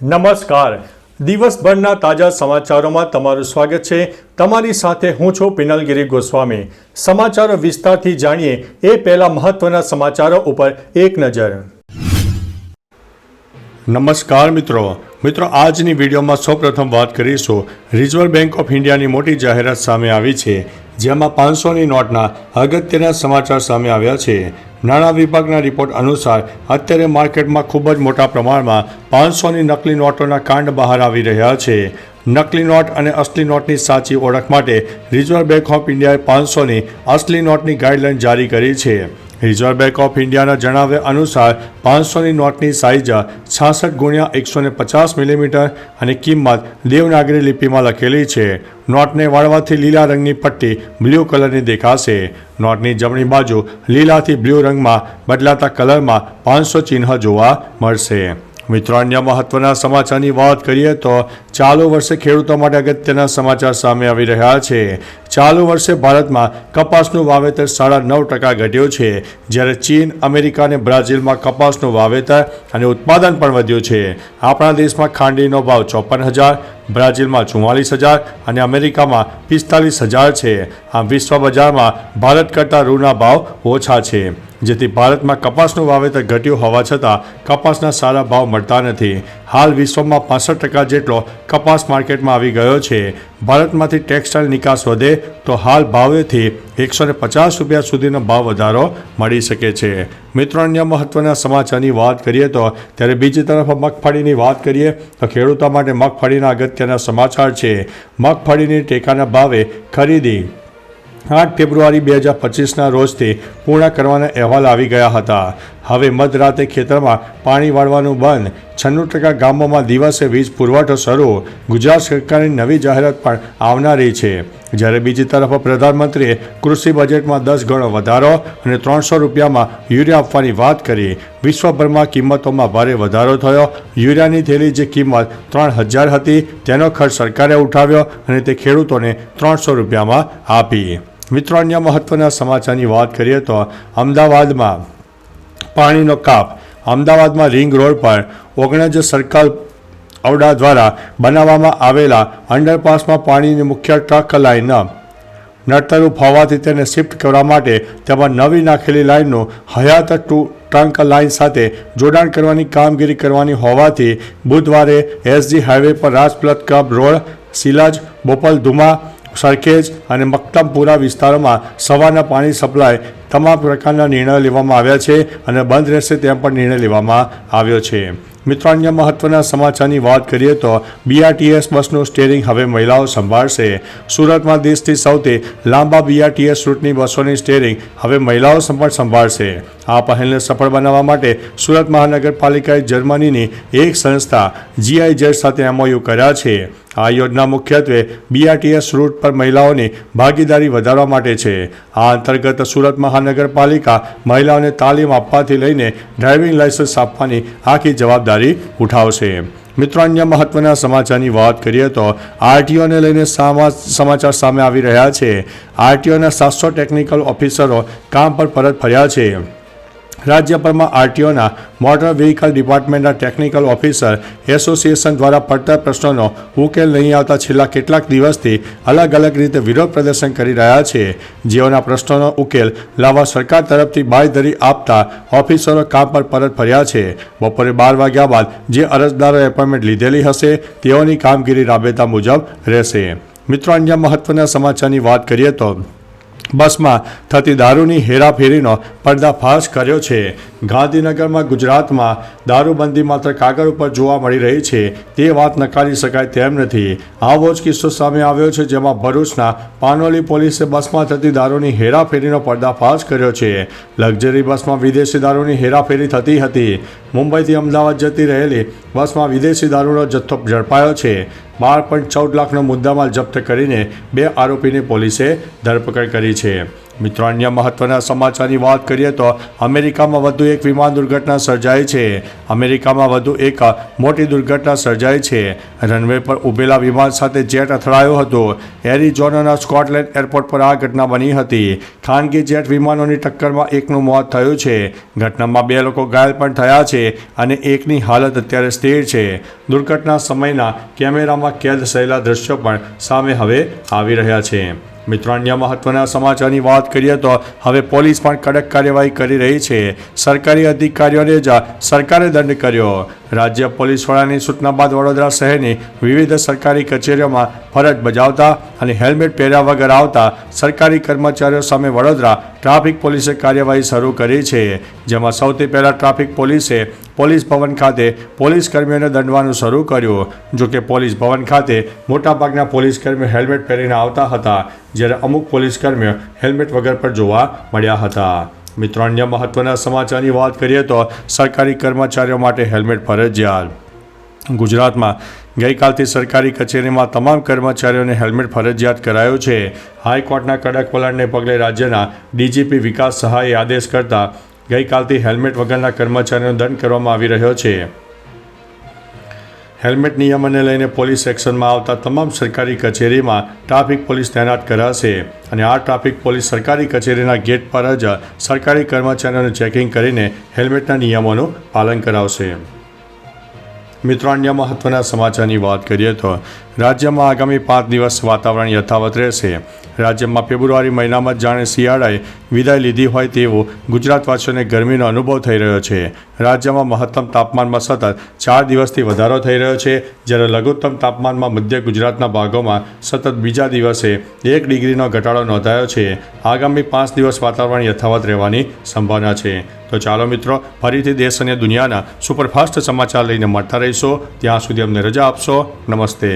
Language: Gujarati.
નમસ્કાર. દિવસભરના તાજા સમાચારોમાં તમારું સ્વાગત છે. તમારી સાથે હું છું પિનલગીરી ગોસ્વામી. સમાચારો વિસ્તારથી જાણીએ એ પહેલા મહત્વના સમાચારો ઉપર એક નજર. નમસ્કાર મિત્રો. આજની વિડીયોમાં સૌપ્રથમ વાત કરીશું રિઝર્વ બેંક ઓફ ઇન્ડિયાની મોટી જાહેરાત સામે આવી છે, જેમાં 500ની નોટના અગત્યના સમાચાર સામે આવ્યા છે. નાણાં વિભાગના રિપોર્ટ અનુસાર અત્યારે માર્કેટમાં ખૂબ જ મોટા પ્રમાણમાં 500ની નકલી નોટોના કાંડ બહાર આવી રહ્યા છે. નકલી નોટ અને અસલી નોટની સાચી ઓળખ માટે રિઝર્વ બેંક ઓફ ઇન્ડિયાએ 500ની અસલી નોટની ગાઈડલાઈન જારી કરી છે. રિઝર્વ બેંક ઓફ ઇન્ડિયાના જણાવ્યા અનુસાર 500ની નોટની સાઇઝ 66x150 મિલીમીટર અને કિંમત દેવનાગરી લિપિમાં લખેલી છે. નોટને વાળવાથી લીલા રંગની પટ્ટી બ્લુ કલરની દેખાશે. નોટની જમણી બાજુ લીલાથી બ્લુ રંગમાં બદલાતા કલરમાં 500 ચિહ્ન જોવા મળશે. મિત્રો, અન્ય મહત્વના સમાચારની વાત કરીએ તો ચાલુ વર્ષે ખેડૂતો માટે અગત્યના સમાચાર સામે આવી રહ્યા છે. ચાલુ વર્ષે ભારતમાં કપાસનું વાવેતર 9.5% ઘટ્યું છે, જ્યારે ચીન, અમેરિકા અને બ્રાઝિલમાં કપાસનું વાવેતર અને ઉત્પાદન પણ વધ્યું છે. આપણા દેશમાં ખાંડીનો ભાવ 54,000, બ્રાઝિલમાં 44,000 અને અમેરિકામાં 45,000 છે. આમ વિશ્વ બજારમાં ભારત કરતાં રૂના ભાવ ઓછા છે, જેથી ભારતમાં કપાસનું વાવેતર ઘટ્યું હોવા છતાં કપાસના સારા ભાવ મળતા નથી. હાલ વિશ્વમાં 65% જેટલો કપાસ માર્કેટમાં આવી ગયો છે. ભારતમાંથી ટેક્સટાઇલ નિકાસ વધે તો હાલ ભાવેથી ₹150 સુધીનો ભાવ વધારો મળી શકે છે. મિત્રો, અન્ય મહત્વના સમાચારની વાત કરીએ તો ત્યારે બીજી તરફ મગફળીની વાત કરીએ તો ખેડૂતો માટે મગફળીના અગત્યના સમાચાર છે. મગફળીની ટેકાના ભાવે ખરીદી 8 ફેબ્રુઆરી 2025ના રોજથી પૂર્ણ કરવાના અહેવાલ આવી ગયા હતા. હવે મધરાતે ખેતરમાં પાણી વાળવાનું બંધ. 96% ગામોમાં દિવસે વીજ પુરવઠો શરૂ. ગુજરાત સરકારની નવી જાહેરાત પણ આવનારી છે. જ્યારે બીજી તરફ પ્રધાનમંત્રીએ કૃષિ બજેટમાં 10 ગણો વધારો અને ₹300માં યુરિયા આપવાની વાત કરી. વિશ્વભરમાં કિંમતોમાં ભારે વધારો થયો. યુરિયાની થેલી જે કિંમત 3,000 હતી તેનો ખર્ચ સરકારે ઉઠાવ્યો અને તે ખેડૂતોને ₹300માં આપી. મિત્રો, અન્ય મહત્વના સમાચારની વાત કરીએ તો અમદાવાદમાં પાણીનો કાપ. અમદાવાદમાં રિંગ રોડ પર 49 સર્કલ ઔડા દ્વારા બનાવવામાં આવેલા અંડરપાસમાં પાણીની મુખ્ય ટ્રક લાઇન નડતરૂપ હોવાથી તેને શિફ્ટ કરવા માટે તેમાં નવી નાખેલી લાઇનનું હયાત ટ્રંક લાઇન સાથે જોડાણ કરવાની કામગીરી કરવાની હોવાથી બુધવારે એસજી હાઈવે પર રાજપીપળા ક્લબ રોડ, સિલજ, બોપલ ધુમા, સરખેજ અને મક્તમપુરા વિસ્તારોમાં સવારના પાણી સપ્લાય તમામ પ્રકારના નિર્ણયો લેવામાં આવ્યા છે અને બંધ રહેશે તેમ પણ નિર્ણય લેવામાં આવ્યો છે. મિત્રો, અન્ય મહત્વના સમાચારની વાત કરીએ તો બીઆરટીએસ બસનું સ્ટીયરિંગ હવે મહિલાઓ સંભાળશે. સુરતમાં દેશથી સૌથી લાંબા બીઆરટીએસ રૂટની બસોની સ્ટીયરિંગ હવે મહિલાઓ સંભાળશે. આ પહેલને સફળ બનાવવા માટે સુરત મહાનગરપાલિકાએ જર્મનીની એક સંસ્થા GIZ સાથે MOU કર્યા છે. આ યોજના મુખ્યત્વે બીઆરટીએસ રૂટ પર મહિલાઓની ભાગીદારી વધારવા માટે છે. આ અંતર્ગત સુરત મહાનગરપાલિકા મહિલાઓને તાલીમ આપવાથી લઈને ડ્રાઇવિંગ લાયસન્સ આપવાની આખી જવાબદારી ઉઠાવશે. મિત્રો, અન્ય મહત્વના સમાચારની વાત કરીએ તો આરટીઓને લઈને સમાચાર સામે આવી રહ્યા છે. આરટીઓના 700 ટેકનિકલ ઓફિસરો કામ પર પરત ફર્યા છે. રાજ્યભરમાં આરટીઓના મોટર વ્હીકલ ડિપાર્ટમેન્ટના ટેકનિકલ ઓફિસર એસોસિએશન દ્વારા પડતર પ્રશ્નોનો ઉકેલ નહીં આવતા છેલ્લા કેટલાક દિવસથી અલગ અલગ રીતે વિરોધ પ્રદર્શન કરી રહ્યા છે. જેઓના પ્રશ્નોનો ઉકેલ લાવવા સરકાર તરફથી બાંયધરી આપતા ઓફિસરો કામ પર પરત ફર્યા છે. બપોરે 12 વાગ્યા બાદ જે અરજદારોએ એપોઇન્ટમેન્ટ લીધેલી હશે તેઓની કામગીરી રાબેતા મુજબ રહેશે. મિત્રો, અન્ય મહત્વના સમાચારની વાત કરીએ તો બસમાં થતી દારૂની હેરાફેરીનો પર્દાફાશ કર્યો છે. ગાંધીનગરમાં ગુજરાતમાં દારૂબંધી માત્ર કાગળ ઉપર જોવા મળી રહી છે તે વાત નકારી શકાય તેમ નથી. આવો જ કિસ્સો સામે આવ્યો છે, જેમાં ભરૂચના પાનોલી પોલીસે બસમાં થતી દારૂની હેરાફેરીનો પર્દાફાશ કર્યો છે. લક્ઝરી બસમાં વિદેશી દારૂની હેરાફેરી થતી હતી. મુંબઈથી અમદાવાદ જતી રહેલી બસમાં વિદેશી દારૂનો જથ્થો ઝડપાયો છે. 12.14 લાખનો મુદ્દામાલ જપ્ત કરીને 2 આરોપીની પોલીસે ધરપકડ કરી છે. મિત્રો, અન્ય મહત્વના સમાચારની વાત કરીએ તો અમેરિકામાં વધુ એક વિમાન દુર્ઘટના સર્જાઈ છે. અમેરિકામાં વધુ એક મોટી દુર્ઘટના સર્જાઈ છે. રનવે પર ઊભેલા વિમાન સાથે જેટ અથડાયું હતું. એરિઝોનાના સ્કોટલેન્ડ એરપોર્ટ પર આ ઘટના બની હતી. ખાનગી જેટ વિમાનોની ટક્કરમાં એકનું મોત થયું છે. ઘટનામાં 2 લોકો ઘાયલ પણ થયા છે અને એકની હાલત અત્યારે સ્થિર છે. દુર્ઘટના સમયના કેમેરામાં કેદ થયેલા દ્રશ્યો પણ સામે હવે આવી રહ્યા છે. મિત્રો, અન્ય મહત્વના સમાચારની વાત કરીએ તો હવે પોલીસ પણ કડક કાર્યવાહી કરી રહી છે. સરકારી અધિકારીઓને જ સરકારે દંડ કર્યો. રાજ્ય પોલીસ વડાની સૂચના બાદ વડોદરા શહેરની વિવિધ સરકારી કચેરીઓમાં ફરજ બજાવતા અને હેલ્મેટ પહેર્યા વગર આવતા સરકારી કર્મચારીઓ સામે વડોદરા ટ્રાફિક પોલીસે કાર્યવાહી શરૂ કરી છે. જેમાં સૌથી પહેલાં ટ્રાફિક પોલીસે પોલીસ ભવન ખાતે પોલીસ કર્મીઓને દંડવાનું શરૂ કર્યું. જોકે પોલીસ ભવન ખાતે મોટાભાગના પોલીસ કર્મીઓ હેલ્મેટ પહેરીને આવતા હતા, જ્યારે અમુક પોલીસ કર્મીઓ હેલ્મેટ વગર પર જોવા મળ્યા હતા. મિત્રો, અન્ય મહત્વના સમાચારની વાત કરીએ તો સરકારી કર્મચારીઓ માટે હેલ્મેટ ફરજિયાત. ગુજરાતમાં ગઈકાલથી સરકારી કચેરીમાં તમામ કર્મચારીઓને હેલ્મેટ ફરજિયાત કરાયો છે. હાઈકોર્ટના કડક વલણને પગલે રાજ્યના ડીજીપી વિકાસ સહાયે આદેશ કરતા ગઈકાલથી હેલ્મેટ વગરના કર્મચારીઓનો દંડ કરવામાં આવી રહ્યો છે. હેલ્મેટ નિયમને લઈને પોલીસ એક્શનમાં આવતા તમામ સરકારી કચેરીમાં ટ્રાફિક પોલીસ તૈનાત કરાશે અને આ ટ્રાફિક પોલીસ સરકારી કચેરીના ગેટ પર જ સરકારી કર્મચારીઓનું ચેકિંગ કરીને હેલ્મેટના નિયમોનું પાલન કરાવશે. મિત્રો, અન્ય મહત્વના સમાચારની વાત કરીએ તો રાજ્યમાં આગામી 5 દિવસ વાતાવરણ યથાવત રહેશે. રાજ્યમાં ફેબ્રુઆરી મહિનામાં જાણે શિયાળાએ વિદાય લીધી હોય તેવો ગુજરાતવાસીઓને ગરમીનો અનુભવ થઈ રહ્યો છે. રાજ્યમાં મહત્તમ તાપમાનમાં સતત 4 દિવસથી વધારો થઈ રહ્યો છે, જ્યારે લઘુત્તમ તાપમાનમાં મધ્ય ગુજરાતના ભાગોમાં સતત બીજા દિવસે 1 ડિગ્રીનો ઘટાડો નોંધાયો છે. આગામી 5 દિવસ વાતાવરણ યથાવત રહેવાની સંભાવના છે. તો ચાલો મિત્રો, ફરીથી દેશ અને દુનિયાના સુપરફાસ્ટ સમાચાર લઈને મળતા રહીશો. ત્યાં સુધી અમને રજા આપશો. નમસ્તે.